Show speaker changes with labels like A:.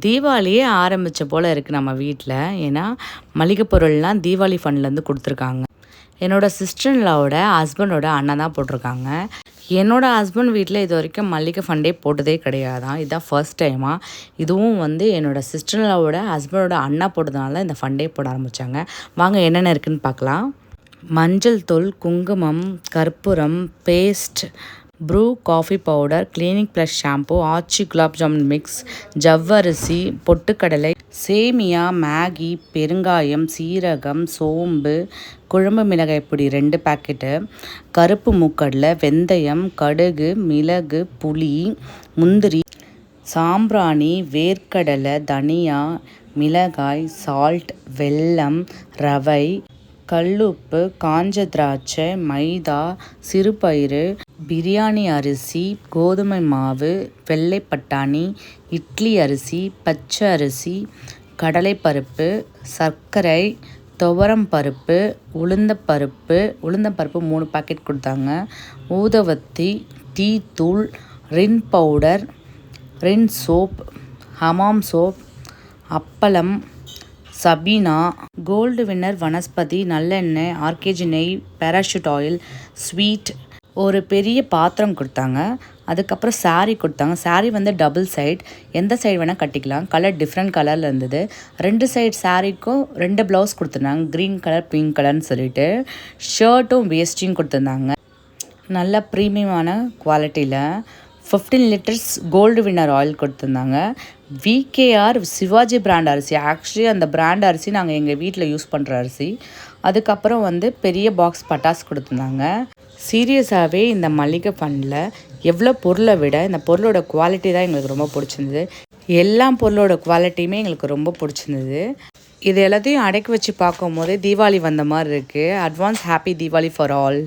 A: தீபாவளியே ஆரம்பித்த போல் இருக்குது நம்ம வீட்டில். ஏன்னா மளிகை பொருள்லாம் தீபாவளி ஃபண்ட்லேருந்து கொடுத்துருக்காங்க. என்னோடய சிஸ்டர்லாவோட ஹஸ்பண்டோட அண்ணன் தான் போட்டிருக்காங்க. என்னோடய ஹஸ்பண்ட் வீட்டில் இது வரைக்கும் மளிகை ஃபண்டே போட்டதே கிடையாதான். இதுதான் ஃபர்ஸ்ட் டைமாக. இதுவும் என்னோடய சிஸ்டர்லாவோட ஹஸ்பண்டோட அண்ணா போட்டதுனால இந்த ஃபண்டே போட ஆரம்பித்தாங்க. வாங்க என்னென்ன இருக்குதுன்னு பார்க்கலாம். மஞ்சள் தூள், குங்குமம், கற்பூரம், paste, Bru coffee powder, Clinic Plus shampoo, Aachi gulab jamun mix, ஜவ்வரிசி, பொட்டுக்கடலை, சேமியா, மேகி, பெருங்காயம், சீரகம், சோம்பு, குழம்பு மிளகாய் பொடி 2 பாக்கெட்டு, கருப்பு மூக்கடலை, வெந்தயம், கடுகு, மிளகு, புளி, முந்திரி, சாம்பிராணி, வேர்க்கடலை, தனியா, மிளகாய், சால்ட், வெல்லம், ரவை, கல்லுப்பு, காஞ்ச திராட்சை, மைதா, சிறுபயிறு, பிரியாணி அரிசி, கோதுமை மாவு, வெள்ளை பட்டாணி, இட்லி அரிசி, பச்சை அரிசி, கடலைப்பருப்பு, சர்க்கரை, துவரம் பருப்பு, உளுந்தம்பருப்பு 3 பாக்கெட் கொடுத்தாங்க. ஊதுவத்தி, டீ தூள், ரின் பவுடர், ரின் சோப், ஹமாம் சோப், அப்பளம், சபீனா, கோல்டு வின்னர் வனஸ்பதி, நல்லெண்ணெய், ஆர்கேஜி நெய், பேராஷூட் ஆயில், ஸ்வீட், ஒரு பெரிய பாத்திரம் கொடுத்தாங்க. அதுக்கப்புறம் சாரீ கொடுத்தாங்க. சாரீ டபுள் சைட், எந்த சைடு வேணால் கட்டிக்கலாம். கலர் டிஃப்ரெண்ட் கலரில் இருந்தது. 2 சைடு சாரீக்கும் 2 ப்ளவுஸ் கொடுத்துருந்தாங்க. க்ரீன் கலர், பிங்க் கலர்னு சொல்லிட்டு. ஷர்ட்டும் வேஸ்டியும் கொடுத்துருந்தாங்க. நல்ல ப்ரீமியமான குவாலிட்டியில் 15 லிட்டர்ஸ் கோல்டு வின்னர் ஆயில் கொடுத்துருந்தாங்க. விகேஆர் சிவாஜி பிராண்ட் அரிசி. ஆக்சுவலி அந்த பிராண்ட் அரிசி நாங்கள் எங்கள் வீட்டில் யூஸ் பண்ணுற அரிசி. அதுக்கப்புறம் பெரிய பாக்ஸ் பட்டாசு கொடுத்துருந்தாங்க. சீரியஸாகவே இந்த மளிகை ஃபண்டில் எவ்வளோ பொருளை விட இந்த பொருளோட குவாலிட்டி தான் எங்களுக்கு ரொம்ப பிடிச்சிருந்தது. எல்லா பொருளோட குவாலிட்டியுமே எங்களுக்கு ரொம்ப பிடிச்சிருந்தது. இது எல்லாத்தையும் அடக்கி வச்சு பார்க்கும் போதே தீபாவளி வந்த மாதிரி இருக்குது. Advance happy Deepavali for all.